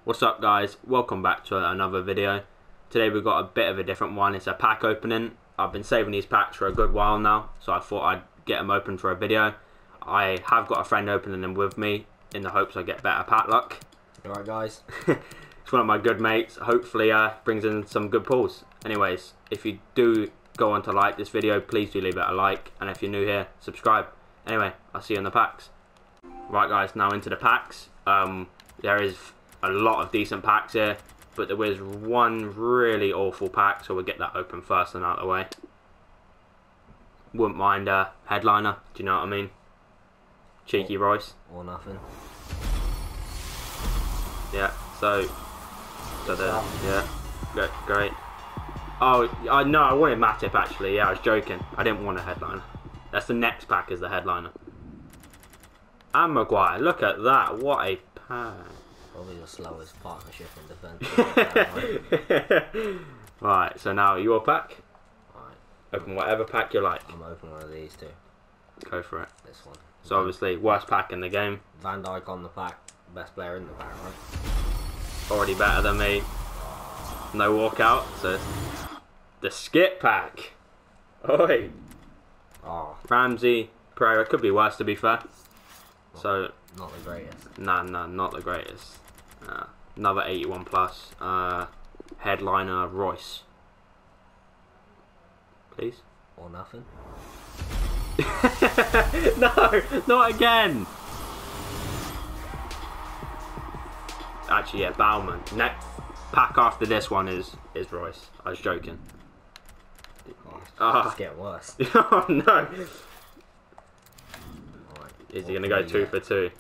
What's up guys, welcome back to another video. Today we've got a bit of a different one. It's a pack opening. I've been saving these packs for a good while now, so I thought I'd get them open for a video. I have got a friend opening them with me in the hopes I get better pack luck. Alright guys. It's one of my good mates, hopefully brings in some good pulls. Anyways, if you do go on to like this video, please do leave it a like, and if you're new here, subscribe. Anyway, I'll see you in the packs. Right guys, now into the packs. There is a lot of decent packs here, but there was one really awful pack, so we'll get that open first and out of the way. Wouldn't mind a headliner, do you know what I mean? Cheeky Royce. Or nothing. Yeah, so great. Oh, no, I wanted Matip actually, yeah, I was joking. I didn't want a headliner. That's the next pack is the headliner. And Maguire, look at that, what a pack. Probably the slowest partnership in defence. Right, so now your pack. Right. Open whatever pack you like. I'm opening one of these two. Go for it. This one. So obviously, worst pack in the game. Van Dijk on the pack, best player in the pack, right? Already better than me. No walkout, so the skip pack. Oi. Oh. Ramsey, Pereira, could be worse to be fair. So not the greatest. Nah, not the greatest. Another 81 plus. Headliner Royce. Please. Or nothing. No, not again. Actually, yeah, Bauman. Next pack after this one is Royce. I was joking. It's getting worse. Oh no. Right. Is he gonna go 2 for 2?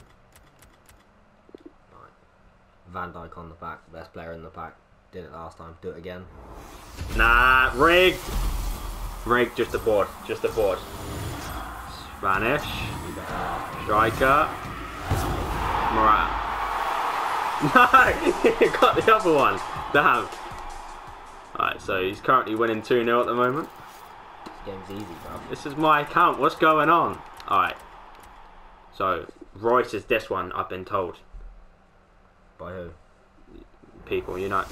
Right. Van Dijk on the pack, best player in the pack. Did it last time. Do it again. Nah, rigged. Rigged, just a board. Just a board. Spanish. Striker. Morata. No! Got the other one. Damn. Alright, so he's currently winning 2-0 at the moment. This game's easy, bro. This is my account. What's going on? Alright. So, Royce is this one, I've been told. By who? People, you know.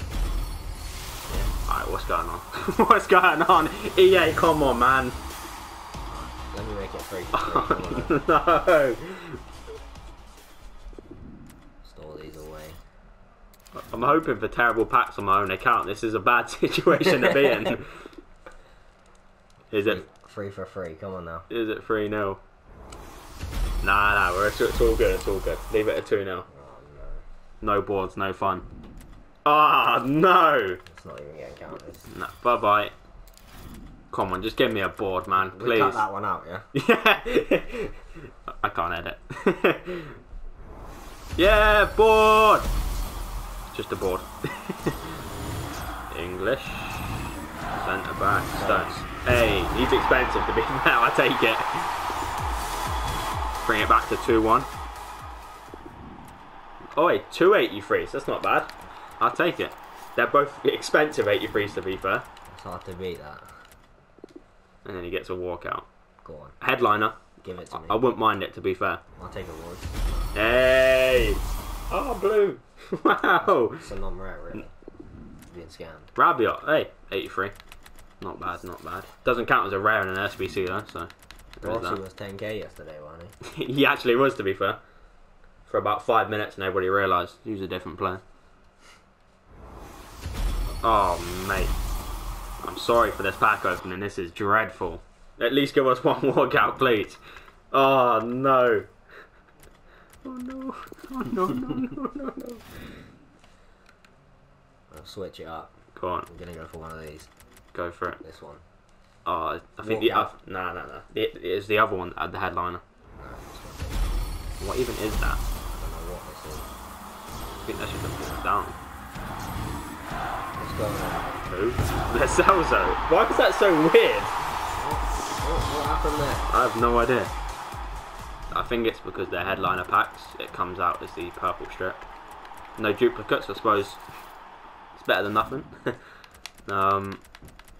Alright, what's going on? What's going on? EA, come on, man. Let me make it free. No. Store these away. I'm hoping for terrible packs on my own account. This is a bad situation to be in. Is it? 3 for 3, come on now. Is it 3-0? Nah, it's all good, it's all good. Leave it at 2-0. Oh, no boards, no fun. Ah, no! It's not even getting counted. No, bye-bye. Come on, just give me a board, man, please. We cut that one out, yeah? Yeah. I can't edit. Yeah, board! Just a board. English. Centre back. Stones. Hey, he's expensive to be fair, I take it. Bring it back to 2-1. Oh wait, 283s, that's not bad. I'll take it. They're both expensive 83s to be fair. It's hard to beat that. And then he gets a walkout. Go on. Headliner. Give it to me. I wouldn't mind it to be fair. I'll take a wood. Hey! Oh, blue. Wow. It's a non-rare, really. Being scammed. Rabiot. Hey, 83. Not bad, not bad. Doesn't count as a rare in an SBC though, so. Rossi was 10k yesterday, wasn't he? He actually was, to be fair. For about 5 minutes and everybody realised he was a different player. Oh, mate. I'm sorry for this pack opening. This is dreadful. At least give us one walkout, please. Oh, no. Oh, no. Oh, no. I'll switch it up. Go on. I'm going to go for one of these. Go for it. This one. Oh, I think the other... No. It is the other one that had the headliner. No, this one. What even is that? I don't know what this is. I think that's just a pull down. What's going on? Who? The Celso. Why was that so weird? What happened there? I have no idea. I think it's because they're headliner packs. It comes out as the purple strip. No duplicates, I suppose. It's better than nothing.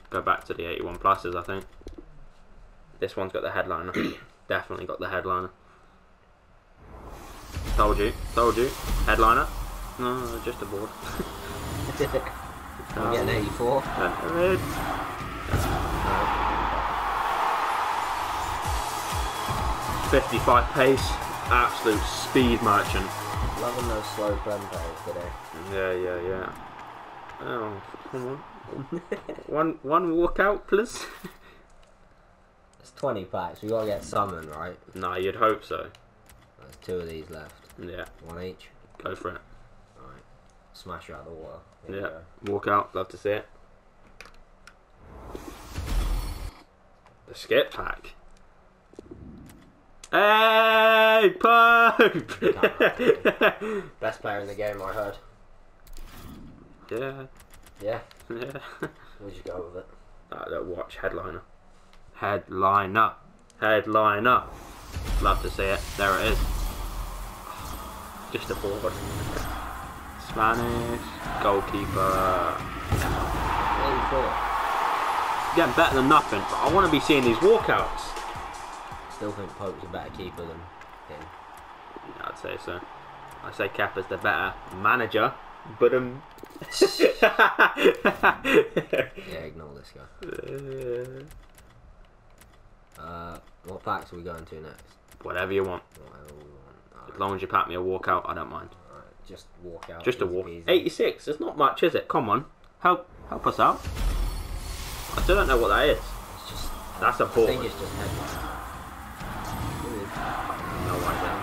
Go back to the 81 pluses, I think. This one's got the headliner. Definitely got the headliner. Told you. Headliner. No, just a board. I'm getting 84. 55 pace, absolute speed merchant. Loving those slow plays today. Yeah. Oh, come on. one walkout, please. It's 20 packs. We gotta get summoned, right? Nah, you'd hope so. There's 2 of these left. Yeah. 1 each. Go for it. Alright. Smash her out of the water. Yeah. Walkout, love to see it. The skip pack. Hey, Pope! Best player in the game, I heard. Yeah. Yeah. Yeah. Where'd you go with it? That watch headliner. Headliner. Love to see it. There it is. Just a board. Spanish goalkeeper. 84. Getting better than nothing, but I want to be seeing these walkouts. Still think Pope's a better keeper than him. Yeah, I'd say so. I say Kepa's the better manager, but Yeah, ignore this guy. What packs are we going to next? Whatever you want. Whatever we want. As long as you pack me a walkout, I don't mind. Alright, just walk out. Just a easy walk. peasy. 86. It's not much, is it? Come on, help us out. I still don't know what that is. It's just. That's a I board. think it's just headline. No idea.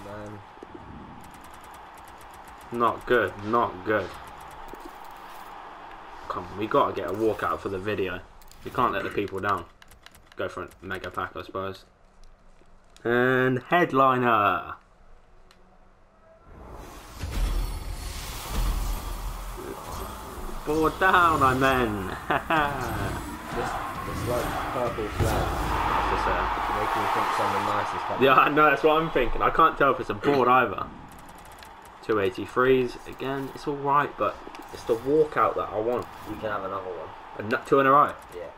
Man. Not good. Come on, we gotta get a walkout for the video. We can't let the people down. Go for a mega pack, I suppose. And headliner. Board down, I mean. This like purple flag making me think someone nice is coming. Yeah, I know, that's what I'm thinking. I can't tell if it's a board either. 283s, again, it's alright, but it's the walkout that I want. You can have another one. 2 in a row? Yeah.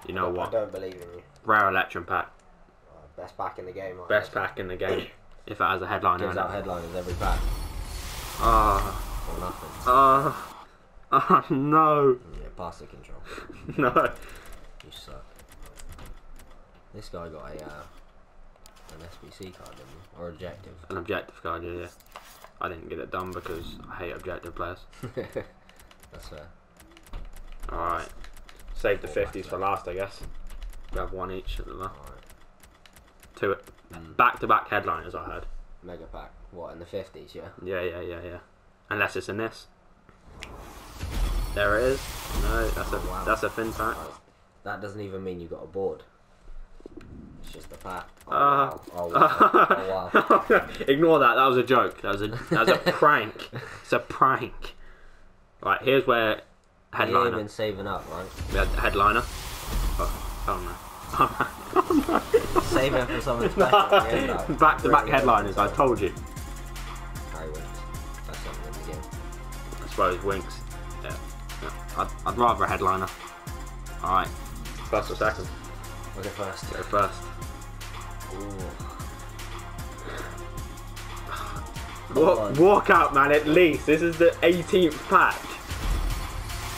You know I what? don't believe in you. Rare Electron pack. Best pack in the game. Best pack in the game. If it has a headliner Gives in it. out headliners every pack. Oh, Or nothing. oh, no. Yeah, pass the control. No. You suck. This guy got a an SBC card, didn't he? Or objective. An objective card, yeah. I didn't get it done because I hate objective players. That's fair. Alright. Save the 50s for last, I guess. We have 1 each at the last. Alright. 2 back-to-back headliners, I heard. Mega pack. What, in the 50s, yeah? Yeah. Unless it's in this. There it is. No, that's a thin pack. Right. That doesn't even mean you got a board. It's just a pack. Oh, wow. Oh wow. Ignore that. That was a joke. That was a prank. It's a prank. Right, here's where headliner. You've been saving up, right? We had the headliner. Oh no. Save it for something special. Back-to-back headliners. I told you. Harry Winks. That's something in the game. I suppose Winks. Yeah. I'd rather a headliner. All right. First or second? I'll go first. Go first. Walk out, man, at least. This is the 18th pack.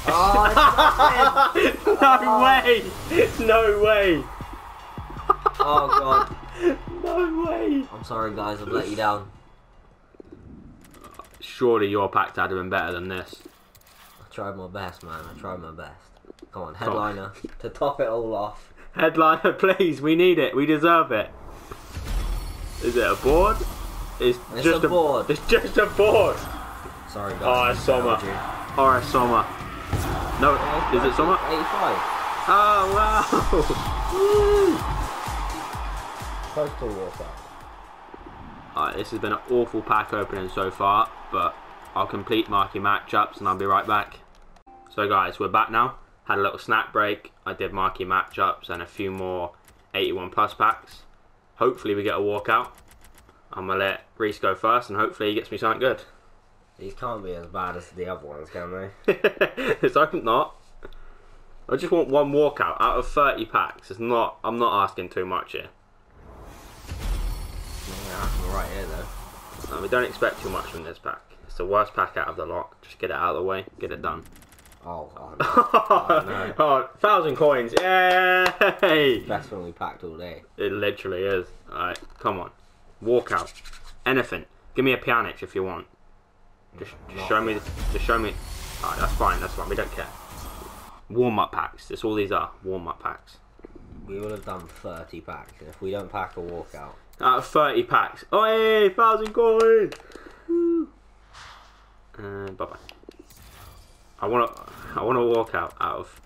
Oh, No way! No way! Oh god. No way! I'm sorry guys, I've let you down. Surely your pack had been better than this. I tried my best, man. I tried my best. Come on, headliner. To top it all off. Headliner, please. We need it. We deserve it. Is it a board? It's just a board. It's just a board. Sorry guys. Oh, it's Sommer. Alright, Sommer. No, is it Sommer? 85. Oh, wow. Postal walkout. Alright, this has been an awful pack opening so far, but I'll complete marquee matchups and I'll be right back. So guys, we're back now. Had a little snack break. I did marquee matchups and a few more 81 plus packs. Hopefully we get a walkout. I'm going to let Reese go first and hopefully he gets me something good. These can't be as bad as the other ones, can they? Let's hope not. I just want one walkout out of 30 packs. I'm not asking too much here. right here though. No, we don't expect too much from this pack. It's the worst pack out of the lot. Just get it out of the way, get it done. Oh no. Oh, no. Oh, 1,000 coins. Yay! Best one we packed all day. It literally is. Alright, come on. Walk out. Anything. Give me a Pjanic if you want. Just show me. Just show me. Alright, that's fine. That's fine. We don't care. Warm-up packs. That's all these are. Warm-up packs. We would have done 30 packs, and if we don't pack a walkout. Out of 30 packs. Oh, hey, 1,000 coins. Bye bye. I wanna walk out of.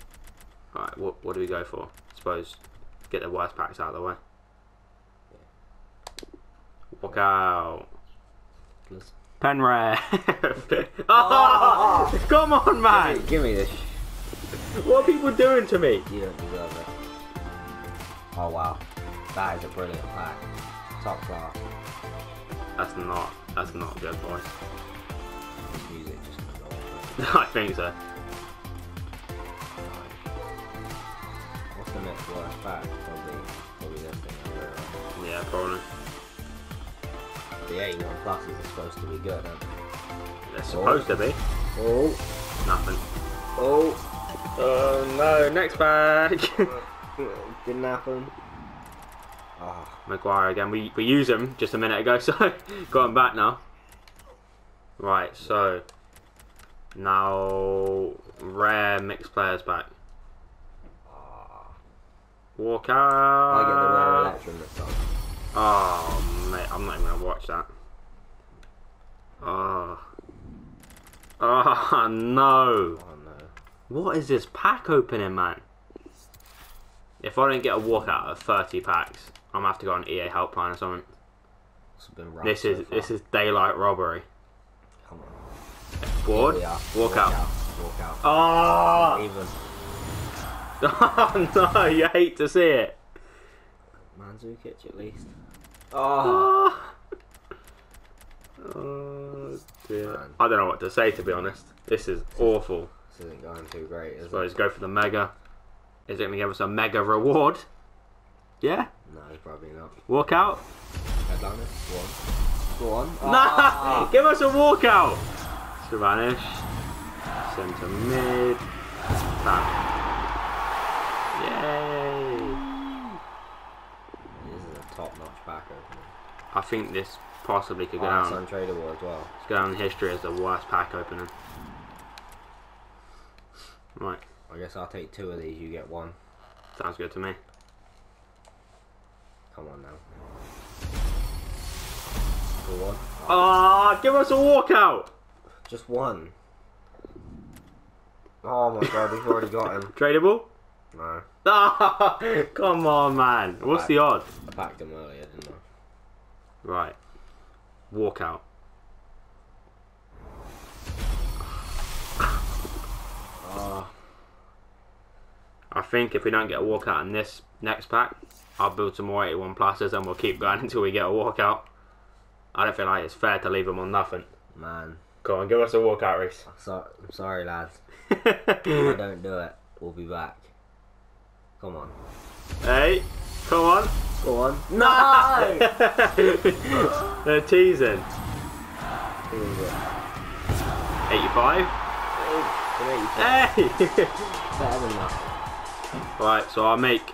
Alright, what do we go for? I suppose get the worst packs out of the way. Walk out. Pen rare. Oh, come on, man. Give me this. What are people doing to me? You don't deserve it. Oh wow, that is a brilliant pack. Top class. That's not good, boys. This music just goes I think so. What's the next worst pack? Probably this thing. Yeah, probably. The 81 pluses are supposed to be good, aren't they? They're supposed to be. Oh. Nothing. Oh. Oh no, next pack. Didn't happen. Oh. Maguire again. We used him just a minute ago, so got him back now. Right, so now rare mixed players back. Walk out. I get the rare Electrum this time. Oh mate, I'm not even gonna watch that. Oh. Oh no. Oh no. What is this pack opening, man? If I don't get a walkout of 30 packs, I'm gonna have to go on EA helpline or something. This is daylight robbery. Come on. Bored? Walk out. Walk out. Oh! Even. Oh no, you hate to see it. Mandzukic at least. Oh. Oh dear. Man. I don't know what to say, to be honest. This is awful. This isn't going too great, is So it? let's go for the mega. Is it going to give us a mega reward? Yeah? No, probably not. Walk out? Headliner? Go on. No! Give us a walkout! Spanish. Centre mid. Bam. Yay! This is a top-notch pack opening. I think this possibly could go down. It's untradeable as well. Go down in history as the worst pack opening. Right. I guess I'll take 2 of these, you get 1. Sounds good to me. Come on now. Go on. Ah, give us a walkout! Just 1. Oh my god, we've already got him. Tradable? No. Ah, come on, man. What's the odds? I packed him earlier, didn't I? Right. Walkout. Oh. I think if we don't get a walkout in this next pack, I'll build some more 81 pluses and we'll keep going until we get a walkout. I don't feel like it's fair to leave them on nothing. Man. Go on, give us a walkout, Reese. I'm sorry, lads. If I don't do it, we'll be back. Come on. Hey, come on. Go on. No! They're teasing. Who is it? 85? Hey! Better than that. Right, so I'll make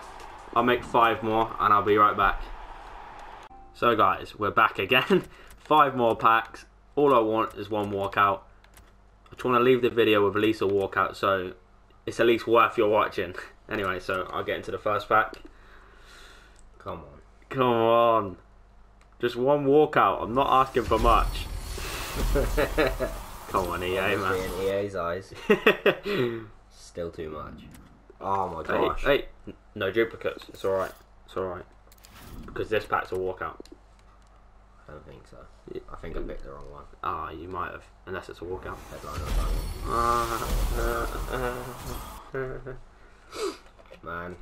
5 more and I'll be right back. So guys, we're back again. 5 more packs. All I want is 1 walkout. I just want to leave the video with at least a walkout, so it's at least worth your watching. Anyway, so I'll get into the first pack. Come on. Come on. Just 1 walkout. I'm not asking for much. Come on, EA, man. In EA's eyes. Still too much. Oh my gosh. Hey, no duplicates. It's alright. It's alright. Because this pack's a walkout. I don't think so. I think I picked the wrong one. Ah, you might have. Unless it's a walkout. Headliner. Man.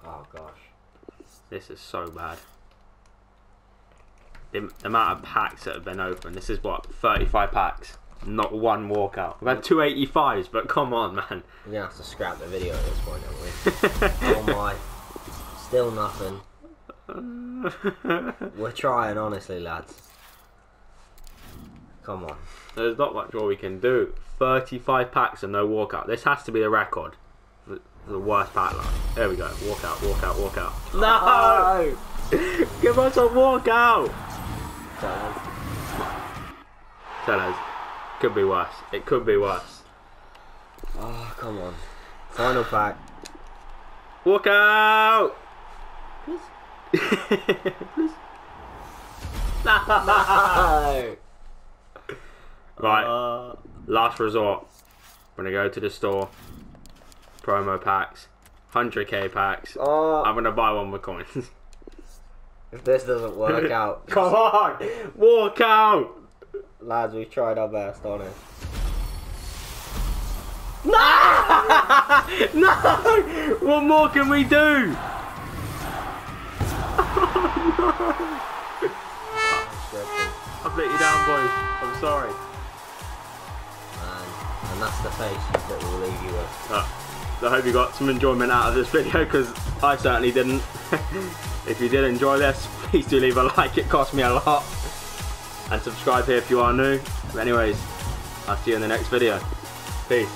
Oh gosh. This is so bad. The amount of packs that have been opened. This is what, 35 packs. Not 1 walkout. We've had 2 85s, but come on, man. We're gonna have to scrap the video at this point, aren't we? Oh my. Still nothing. We're trying, honestly, lads. Come on. There's not much more we can do. 35 packs and no walkout. This has to be the record. The worst pack line. There we go. Walkout, walkout, walkout. No! Give us a walkout! Tell us. Could be worse. It could be worse. Oh, come on. Final pack. Walkout! No! Right. Last resort. I'm gonna go to the store. Promo packs. 100k packs. Oh. I'm gonna buy one with coins. If this doesn't work out. Come on! Walk out! Lads, we've tried our best, honest. No! No! What more can we do? I've let you down, boys. I'm sorry. And that's the face that we'll leave you with. I hope you got some enjoyment out of this video, because I certainly didn't. If you did enjoy this, please do leave a like, it cost me a lot. And subscribe here if you are new. But anyways, I'll see you in the next video. Peace.